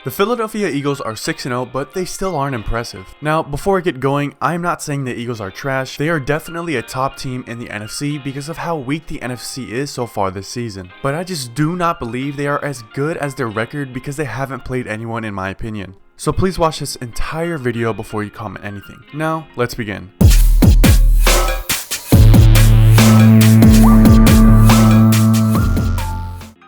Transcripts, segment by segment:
The Philadelphia Eagles are 6-0, but they still aren't impressive. Now, before I get going, I'm not saying the Eagles are trash. They are definitely a top team in the NFC because of how weak the NFC is so far this season. But I just do not believe they are as good as their record because they haven't played anyone in my opinion. So please watch this entire video before you comment anything. Now, let's begin.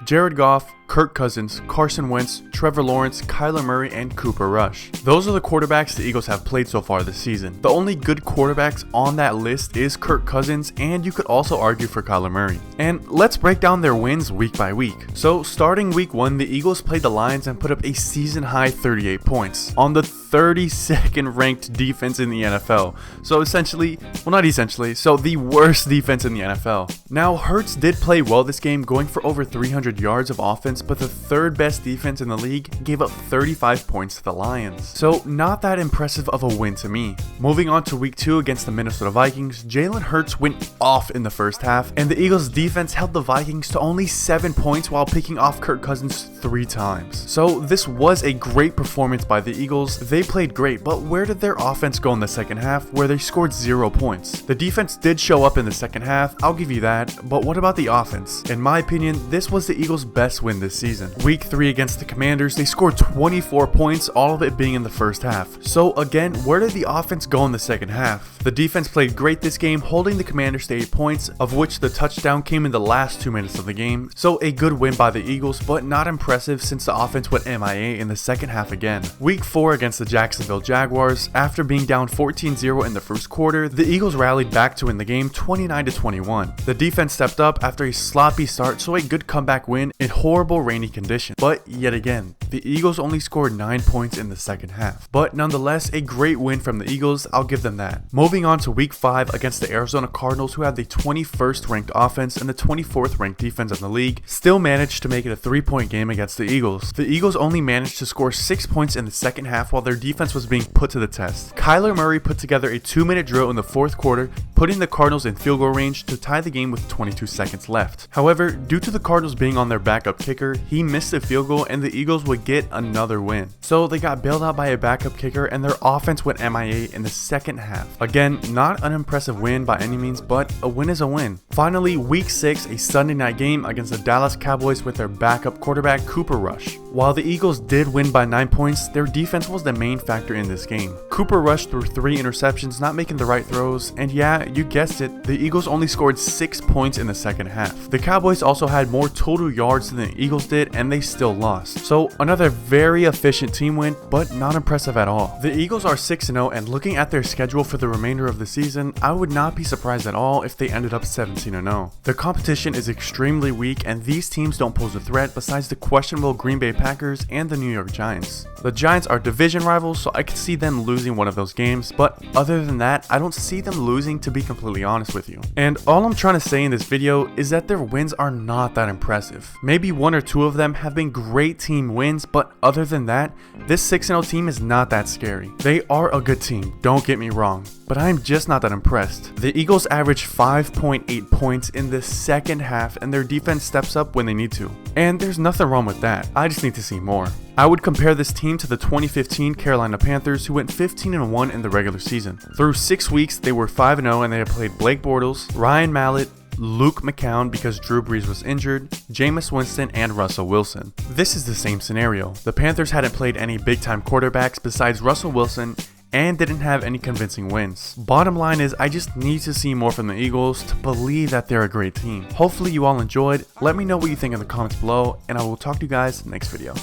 Jared Goff, Kirk Cousins, Carson Wentz, Trevor Lawrence, Kyler Murray, and Cooper Rush. Those are the quarterbacks the Eagles have played so far this season. The only good quarterbacks on that list is Kirk Cousins, and you could also argue for Kyler Murray. And let's break down their wins week by week. So starting week 1, the Eagles played the Lions and put up a season-high 38 points on the 32nd ranked defense in the NFL. So the worst defense in the NFL. Now, Hurts did play well this game, going for over 300 yards of offense, but the third best defense in the league gave up 35 points to the Lions. So not that impressive of a win to me. Moving on to week 2 against the Minnesota Vikings, Jalen Hurts went off in the first half, and the Eagles defense held the Vikings to only 7 points while picking off Kirk Cousins 3 times. So this was a great performance by the Eagles. They played great, but where did their offense go in the second half where they scored 0 points? The defense did show up in the second half, I'll give you that, but what about the offense? In my opinion, this was the Eagles' best win this season. Week 3 against the Commanders, they scored 24 points, all of it being in the first half. So again, where did the offense go in the second half? The defense played great this game, holding the Commanders to 8 points, of which the touchdown came in the last 2 minutes of the game. So a good win by the Eagles, but not impressive since the offense went MIA in the second half again. Week 4 against the Jacksonville Jaguars, after being down 14-0 in the first quarter, the Eagles rallied back to win the game 29-21. The defense stepped up after a sloppy start, so a good comeback win in horrible rainy conditions. But yet again, the Eagles only scored 9 points in the second half. But nonetheless, a great win from the Eagles, I'll give them that. Moving on to week 5 against the Arizona Cardinals, who had the 21st ranked offense and the 24th ranked defense in the league, still managed to make it a 3-point game against the Eagles. The Eagles only managed to score 6 points in the second half while their defense was being put to the test. Kyler Murray put together a 2-minute drill in the fourth quarter, putting the Cardinals in field goal range to tie the game with 22 seconds left. However, due to the Cardinals being on their backup kicker, he missed the field goal and the Eagles would get another win. So they got bailed out by a backup kicker and their offense went MIA in the second half. Again, not an impressive win by any means, but a win is a win. Finally, week 6, a Sunday night game against the Dallas Cowboys with their backup quarterback Cooper Rush. While the Eagles did win by 9 points, their defense was the main factor in this game. Cooper Rush threw 3 interceptions, not making the right throws, and yeah, you guessed it, the Eagles only scored 6 points in the second half. The Cowboys also had more total yards than the Eagles did, and they still lost. So another very efficient team win, but not impressive at all. The Eagles are 6-0, and looking at their schedule for the remainder of the season, I would not be surprised at all if they ended up 17-0. The competition is extremely weak, and these teams don't pose a threat besides the questionable Green Bay Packers and the New York Giants. The Giants are division rivals, so I could see them losing one of those games, but other than that, I don't see them losing, to be completely honest with you. And all I'm trying to say in this video is that their wins are not that impressive. Maybe 1 or 2 of them have been great team wins, but other than that, this 6-0 team is not that scary. They are a good team, don't get me wrong, but I'm just not that impressed. The Eagles average 5.8 points in the second half, and their defense steps up when they need to. And there's nothing wrong with that, I just need to see more. I would compare this team to the 2015 Carolina Panthers, who went 15-1 in the regular season. Through 6 weeks, they were 5-0 and they had played Blake Bortles, Ryan Mallett, Luke McCown because Drew Brees was injured, Jameis Winston, and Russell Wilson. This is the same scenario. The Panthers hadn't played any big-time quarterbacks besides Russell Wilson and didn't have any convincing wins. Bottom line is, I just need to see more from the Eagles to believe that they're a great team. Hopefully you all enjoyed. Let me know what you think in the comments below, and I will talk to you guys next video.